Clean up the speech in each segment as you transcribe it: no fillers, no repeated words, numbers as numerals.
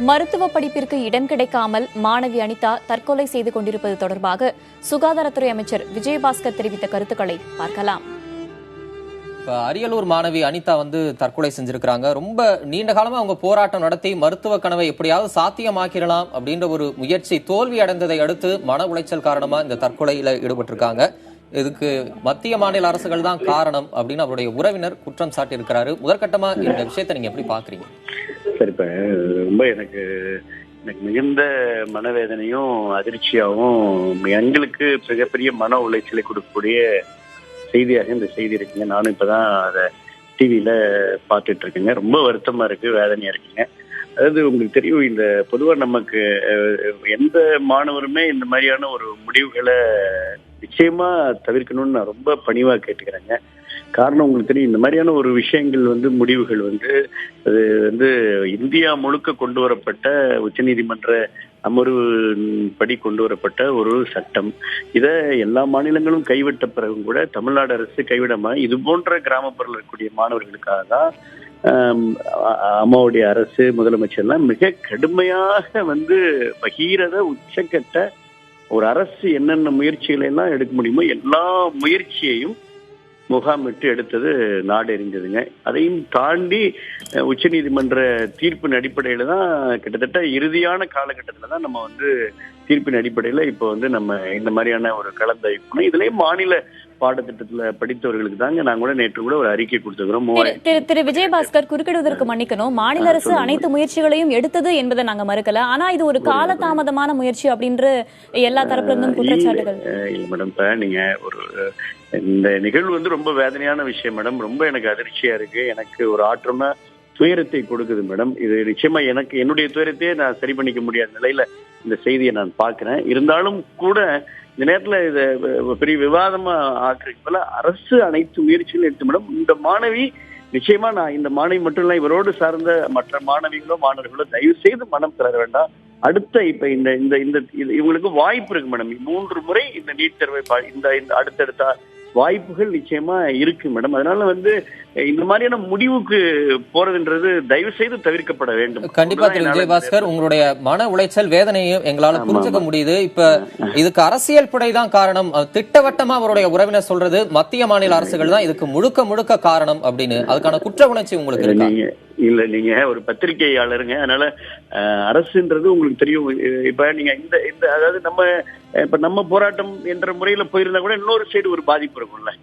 மருத்துவ படிப்பிற்கு இடம் கிடைக்காமல் மாணவி அனிதா தற்கொலை செய்து கொண்டிருப்பது தொடர்பாக சுகாதாரத்துறை அமைச்சர் விஜயபாஸ்கர் தெரிவித்த கருத்துக்களை பார்க்கலாம். அரியலூர் மாணவி அனிதா தற்கொலை செஞ்சிருக்காங்க. ரொம்ப நீண்ட காலமா அவங்க போராட்டம் நடத்தி மருத்துவ கனவை எப்படியாவது சாத்தியமாக்கிடலாம் அப்படின்ற ஒரு முயற்சி தோல்வி அடைந்ததை அடுத்து மன உளைச்சல் காரணமா இந்த தற்கொலையில ஈடுபட்டிருக்காங்க. இதுக்கு மத்திய மாநில அரசுகள் தான் காரணம் அப்படின்னு அவருடைய உறவினர் குற்றம் சாட்டி இருக்கிறாரு. முதற்கட்டமா இந்த விஷயத்தை நீங்க எப்படி பாக்குறீங்க? சரி, இப்ப ரொம்ப எனக்கு மிகுந்த மனவேதனையும் அதிர்ச்சியாகவும் எங்களுக்கு மிகப்பெரிய மன உளைச்சலை கொடுக்கக்கூடிய செய்தியாக இந்த செய்தி இருக்குங்க. நானும் இப்பதான் அதை டிவியில பார்த்துட்டு இருக்கேங்க. ரொம்ப வருத்தமா இருக்கு, வேதனையா இருக்குங்க. அதாவது உங்களுக்கு தெரியும், இந்த பொதுவா நமக்கு எந்த மாணவருமே இந்த மாதிரியான ஒரு முடிவுகளை நிச்சயமா தவிர்க்கணும்னு நான் ரொம்ப பணிவா கேட்டுக்கிறேங்க. காரணம் உங்களுக்கு தெரியும், இந்த மாதிரியான ஒரு விஷயங்கள் முடிவுகள் அது இந்தியா முழுக்க கொண்டு வரப்பட்ட உச்சநீதிமன்ற அமர்வு படி கொண்டு வரப்பட்ட ஒரு சட்டம். இதை எல்லா மாநிலங்களும் கைவிட்ட பிறகும் கூட தமிழ்நாடு அரசு கைவிடாம இது போன்ற கிராமப்புறத்தில் இருக்கக்கூடிய மாணவர்களுக்காக தான் அம்மாவுடைய அரசு முதலமைச்சர்லாம் மிக கடுமையாக பகீரத உச்சக்கட்ட ஒரு அரசு என்னென்ன முயற்சிகளை எல்லாம் எடுக்க முடியுமோ எல்லா முயற்சியையும் முகாமிட்டு எடுத்தது நாடு எறிஞ்சதுங்க. அதையும் தாண்டி உச்சநீதிமன்ற தீர்ப்பின் அடிப்படையில தான் கிட்டத்தட்ட இறுதியான காலகட்டத்தில் தான் நம்ம தீர்ப்பின் அடிப்படையில இப்போ நம்ம இந்த மாதிரியான ஒரு கலந்தாய்வு இதுலயும் மாநில பாடத்திட்டத்துல படித்தவர்களுக்கு தாங்க நாங்க கூட நேற்று கூட ஒரு அறிக்கை கொடுத்துக்கிறோம். திரு விஜயபாஸ்கர், குறுக்கிடுவதற்கு மன்னிக்கணும். மாநில அரசு அனைத்து முயற்சிகளையும் எடுத்தது என்பதை நாங்க மறுக்கல. ஆனா இது ஒரு காலதாமதமான முயற்சி அப்படின்ற எல்லா தரப்புல இருந்தும் குற்றச்சாட்டுகள். இல்ல மேடம், இப்ப நீங்க ஒரு இந்த நிகழ்வு ரொம்ப வேதனையான விஷயம் மேடம். ரொம்ப எனக்கு அதிர்ச்சியா இருக்கு. எனக்கு ஒரு ஆற்றமா துயரத்தை கொடுக்குது மேடம். இது நிச்சயமா எனக்கு என்னுடைய துயரத்தையே நான் சரி பண்ணிக்க முடியாத நிலையில இந்த செய்தியை நான் பார்க்கிறேன். இருந்தாலும் கூட இந்த நேரத்துல இதை பெரிய விவாதமா ஆக்குறதுக்கு போல அரசு அனைத்து முயற்சிகளும் எடுத்து மேடம். இந்த மாணவி நிச்சயமா, நான் இந்த மாணவி மட்டும் இல்ல, இவரோடு சார்ந்த மற்ற மாணவிகளோ மாணவர்களோ தயவு செய்து மனம் தளர வேண்டாம். அடுத்த இப்ப இந்த இந்த இந்த இவங்களுக்கு வாய்ப்பு இருக்கு மேடம். 3 முறை இந்த நீட் தேர்வை இந்த அடுத்தடுத்த வாய்ப்புகள் நிச்சயமா இருக்கு மேடம். அதனால இந்த மாதிரியான முடிவுக்கு போறதுன்றது தயவு செய்து தவிர்க்கப்பட வேண்டும். கண்டிப்பா திரு விஜயபாஸ்கர், உங்களுடைய மன உளைச்சல் வேதனையும் எங்களால புரிஞ்சுக்க முடியுது. இப்ப இதுக்கு அரசியல் பிழைதான் காரணம். திட்டவட்டமா அவருடைய உறவினர் சொல்றது மத்திய மாநில அரசுகள் தான் இதுக்கு முழுக்க முழுக்க காரணம் அப்படின்னு. அதுக்கான குற்ற உணர்ச்சி உங்களுக்கு இருக்கா? இல்ல, நீங்க ஒரு பத்திரிகையாளருங்க. அதனால அரசுன்றது உங்களுக்கு தெரியும். இப்ப நீங்க இந்த அதாவது நம்ம போராட்டம் என்ற முறையில போயிருந்தா கூட இன்னொரு சைடு ஒரு பாதிப்பு இருக்கும்ல.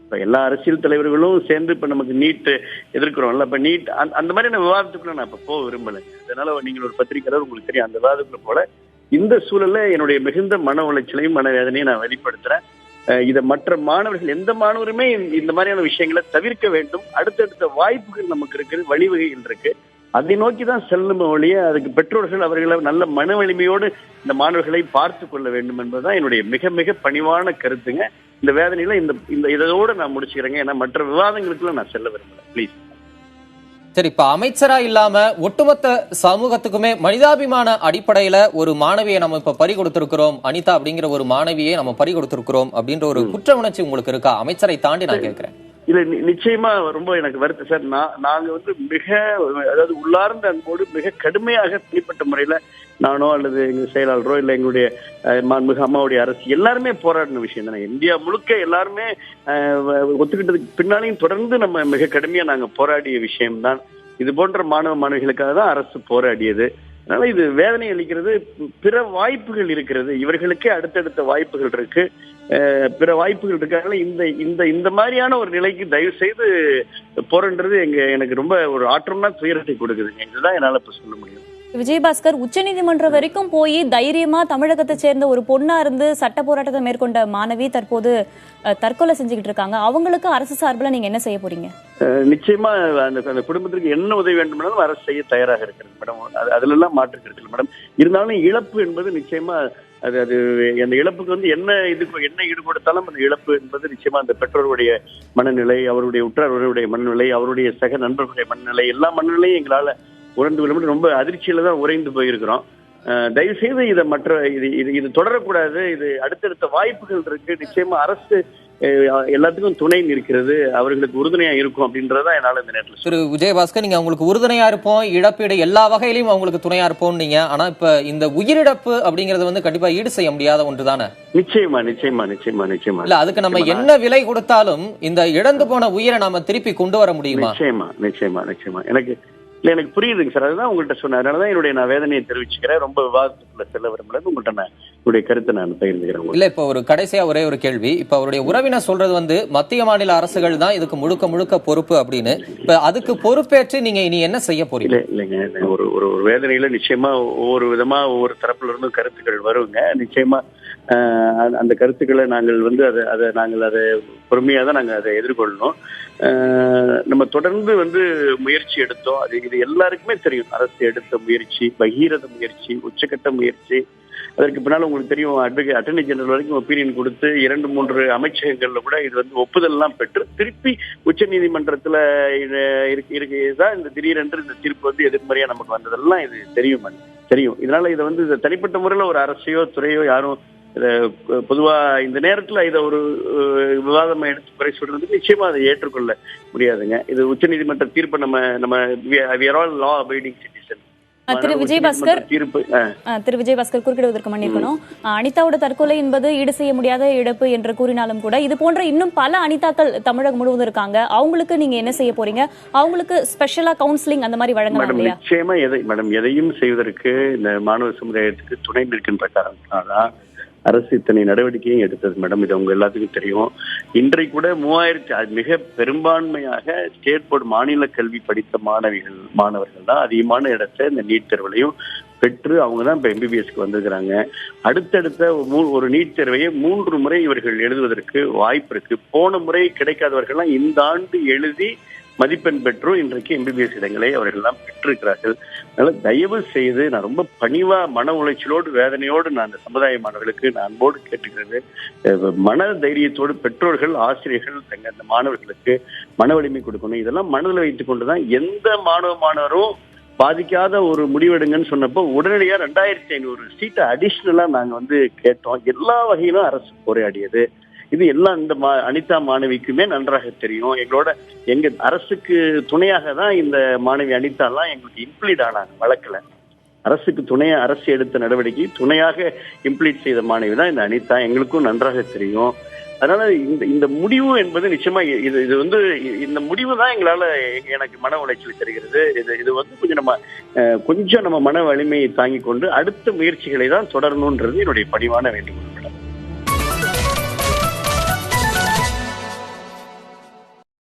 இப்ப எல்லா அரசியல் தலைவர்களும் சேர்ந்து இப்ப நமக்கு நீட் எதிர்க்கிறோம்ல. இப்ப நீட் அந்த மாதிரியான விவாதத்துக்குள்ள நான் இப்ப போக விரும்பல. அதனால நீங்க ஒரு பத்திரிகையாளர், உங்களுக்கு தெரியும், அந்த விவாதத்துக்குள்ள போல இந்த சூழல்ல என்னுடைய மிகுந்த மன உளைச்சலையும் மனவேதனையும் நான் வெளிப்படுத்துறேன். இதை மற்ற மாணவர்கள் எந்த மாணவருமே இந்த மாதிரியான விஷயங்களை தவிர்க்க வேண்டும். அடுத்தடுத்த வாய்ப்புகள் நமக்கு இருக்கு, வழிவகைகள் இருக்கு. அதை நோக்கி தான் செல்லும் ஒழிய அதுக்கு பெற்றோர்கள் அவர்களை நல்ல மன வலிமையோடு இந்த மாணவர்களை பார்த்து கொள்ள வேண்டும் என்பதுதான் என்னுடைய மிக மிக பணிவான கருத்துங்க. இந்த வேதனையில இந்த இதோட நான் முடிச்சுக்கிறேங்க. ஏன்னா மற்ற விவாதங்களுக்குள்ள நான் செல்ல விரும்பல. பிளீஸ். சரி, இப்ப அமைச்சரா இல்லாம ஒட்டுமொத்த சமூகத்துக்குமே மனிதாபிமான அடிப்படையில ஒரு மாணவியை நம்ம இப்ப பறி கொடுத்திருக்கிறோம், அனிதா அப்படிங்கிற ஒரு மாணவியை நம்ம பறி கொடுத்திருக்கிறோம் அப்படின்ற ஒரு குற்ற உணர்ச்சி உங்களுக்கு இருக்கா? அமைச்சரை தாண்டி நான் கேட்கிறேன். இல்ல, நிச்சயமா ரொம்ப எனக்கு வருத்தம் சார். நாங்க மிக அதாவது உள்ளார்ந்த அன்போடு மிக கடுமையாக தனிப்பட்ட முறையில நானோ அல்லது எங்க செயலாளரோ இல்ல எங்களுடைய மாண்புமிகு அம்மாவுடைய அரசு எல்லாருமே போராடின விஷயம் தானே. இந்தியா முழுக்க எல்லாருமே ஒத்துக்கிட்டதுக்கு பின்னாலையும் தொடர்ந்து நம்ம மிக கடுமையா நாங்க போராடிய விஷயம்தான். இது போன்ற மாணவ மாணவிகளுக்காக தான் அரசு போராடியது. அதனால இது வேதனை அளிக்கிறது. பிற வாய்ப்புகள் இருக்கிறது, இவர்களுக்கே அடுத்தடுத்த வாய்ப்புகள் இருக்கு, பிற வாய்ப்புகள் இருக்காங்க. இந்த மாதிரியான ஒரு நிலைக்கு தயவு செய்து போறன்றது எனக்கு ரொம்ப ஒரு ஆற்றம்னா துயரத்தை கொடுக்குதுங்க. இதுதான் என்னால இப்ப சொல்ல முடியும். விஜயபாஸ்கர், உச்சநீதிமன்றம் வரைக்கும் போய் தைரியமா தமிழகத்தை சேர்ந்த ஒரு பொண்ணா இருந்து சட்ட போராட்டத்தை மேற்கொண்ட மாணவி தற்போது தற்கொலை செஞ்சுக்கிட்டு இருக்காங்க. அவங்களுக்கு அரசு சார்பில் நீங்க என்ன செய்ய போறீங்க? நிச்சயமா அந்த குடும்பத்திற்கு என்ன உதவி வேண்டுமானாலும் அரசு செய்ய தயாராக இருக்கிறது மேடம். அதுல எல்லாம் மாற்று கருத்து மேடம். இருந்தாலும் இழப்பு என்பது நிச்சயமா அது அந்த இழப்புக்கு என்ன ஈடு கொடுத்தாலும் அந்த இழப்பு என்பது நிச்சயமா அந்த பெற்றோருடைய மனநிலை, அவருடைய உற்றார்களுடைய மனநிலை, அவருடைய சக நண்பர்களுடைய மனநிலை, எல்லா மனநிலையும் எங்களால உணர்ந்து கொள்ள ரொம்ப அதிர்ச்சியில தான் உறைந்து போயிருக்கிறோம். தயவு செய்து இதை இது தொடரக்கூடாது. இது அடுத்தடுத்த வாய்ப்புகள் இருக்கு. நிச்சயமா அரசு எல்லாத்துக்கும் துணை நிற்கிறது, அவர்களுக்கு உறுதுணையா இருக்கும் அப்படின்றதான் என்னால இந்த நேரத்தில் திரு விஜயபாஸ்கர், நீங்க அவங்களுக்கு உறுதுணையா இருப்போம், இழப்பீடு எல்லா வகையிலையும் அவங்களுக்கு துணையா இருப்போம் நீங்க. ஆனா இப்ப இந்த உயிரிழப்பு அப்படிங்கறது வந்து கண்டிப்பா ஈடு செய்ய முடியாத ஒன்றுதானே? நிச்சயமா நிச்சயமா நிச்சயமா நிச்சயமா இல்ல, அதுக்கு நம்ம என்ன விலை கொடுத்தாலும் இந்த இழந்து போன உயிரை நாம திருப்பி கொண்டு வர முடியுமா? நிச்சயமா நிச்சயமா நிச்சயமா எனக்கு புரியுதுங்க சார். அதுதான் உங்கள்கிட்ட சொன்னேன். அதனாலதான் நான் வேதனையை தெரிவிச்சுக்கிறேன். ரொம்ப விவாதத்துக்குள்ள செல்ல விரும்பல. உங்கள்கிட்ட என்னுடைய கருத்தை நான் பகிர்ந்துக்கிறேன். இல்ல, இப்ப ஒரு கடைசியா ஒரே ஒரு கேள்வி. இப்ப அவருடைய உறவினர் சொல்றது வந்து மத்திய மாநில அரசுகள் தான் இதுக்கு முழுக்க முழுக்க பொறுப்பு அப்படின்னு. இப்ப அதுக்கு பொறுப்பேற்று நீங்க இனி என்ன செய்ய போறீங்க? இல்லைங்க, ஒரு வேதனையில நிச்சயமா ஒவ்வொரு விதமா ஒவ்வொரு தரப்புல இருந்தும் கருத்துக்கள் வருங்க. நிச்சயமா அந்த கருத்துக்களை நாங்கள் அதை பொறுமையா தான் நாங்கள் அதை எதிர்கொள்ளணும். நம்ம தொடர்ந்து முயற்சி எடுத்தோம். இது எல்லாருக்குமே தெரியும். அரசு எடுத்த முயற்சி, பகீரத முயற்சி, உச்சக்கட்ட முயற்சி. அதற்கு பின்னால் உங்களுக்கு தெரியும், அட்டர்னி ஜெனரல் வரைக்கும் ஒப்பீனியன் கொடுத்து 2-3 அமைச்சகங்கள்ல கூட இது ஒப்புதல் எல்லாம் பெற்று திருப்பி உச்ச நீதிமன்றத்துல இருக்குதான் இந்த திடீரென்று இந்த தீர்ப்பு எதிர்மறையா நமக்கு வந்ததெல்லாம் இது தெரியும். இதனால இதை தனிப்பட்ட முறையில ஒரு அரசையோ துறையோ யாரும் பொதுவா இந்த நேரத்துல இதை ஒரு விவாதமா எடுத்து குறை சொல்றதுக்கு நிச்சயமா அதை ஏற்றுக்கொள்ள முடியாதுங்க. இது உச்ச நீதிமன்ற தீர்ப்பை நம்ம we are all law abiding citizens. திரு விஜயபாஸ்கர் குறுக்கிடுவதற்கு மன்னிக்கணும். அனிதாவோட தற்கொலை என்பது ஈடு செய்ய முடியாத இழப்பு என்று கூறினாலும் கூட இது போன்ற இன்னும் பல அனிதாக்கள் தமிழகம் முழுவதும் இருக்காங்க. அவங்களுக்கு நீங்க என்ன செய்ய போறீங்க? அவங்களுக்கு ஸ்பெஷலா கவுன்சிலிங் அந்த மாதிரி வழங்கலாம் இல்லையா? நிச்சயமா எதையும் செய்வதற்கு இந்த மாணவ சமுதாயத்துக்கு துணை நிற்கின்ற காரணத்தினால்தான் அரசு இத்தனை நடவடிக்கையும் எடுத்தது மேடம். இது அவங்க எல்லாத்துக்கும் தெரியும். இன்றைக்கு கூட 3000 மிக பெரும்பான்மையாக ஸ்டேட் போர்டு மாநில கல்வி படித்த மாணவர்கள் தான் அதிகமான இடத்தை இந்த நீட் தேர்வுலையும் பெற்று அவங்க தான் இப்ப MBBSக்கு வந்திருக்கிறாங்க. அடுத்தடுத்த ஒரு நீட் தேர்வையை 3 முறை இவர்கள் எழுதுவதற்கு வாய்ப்பு இருக்கு. போன முறை கிடைக்காதவர்கள்லாம் இந்த ஆண்டு எழுதி மதிப்பெண் பெற்றோர் இன்றைக்கு MBBS இடங்களை அவர்கள் எல்லாம் பெற்றிருக்கிறார்கள். அதனால தயவு செய்து நான் ரொம்ப பணிவா மன உளைச்சலோடு வேதனையோடு நான் அந்த சமுதாய மாணவர்களுக்கு நான் அன்போடு கேட்டுக்கிறது, மன தைரியத்தோடு பெற்றோர்கள் ஆசிரியர்கள் அந்த மாணவர்களுக்கு மன வலிமை கொடுக்கணும். இதெல்லாம் மனதில் வைத்துக் கொண்டுதான் எந்த மாணவரும் பாதிக்காத ஒரு முடிவெடுங்கன்னு சொன்னப்போ உடனடியா 2500 சீட்டை அடிஷ்னலா நாங்க கேட்டோம். எல்லா வகையிலும் அரசு போராடியது. இது எல்லாம் இந்த அனிதா மாணவிக்குமே நன்றாக தெரியும். எங்க அரசுக்கு துணையாக தான் இந்த மாணவி அனிதா எல்லாம் எங்களுக்கு இம்ப்ளீட் ஆனாங்க வழக்குல. அரசுக்கு துணையா அரசு எடுத்த நடவடிக்கை துணையாக இம்ப்ளீட் செய்த மாணவி தான் இந்த அனிதா. எங்களுக்கும் நன்றாக தெரியும். அதனால இந்த முடிவு என்பது நிச்சயமா இது இந்த முடிவு தான் எனக்கு மன உளைச்சல் தருகிறது. இது கொஞ்சம் நம்ம மன வலிமையை தாங்கிக் கொண்டு அடுத்த முயற்சிகளை தான் தொடரணும்ன்றது என்னுடைய பணிவான வேண்டுகோள்.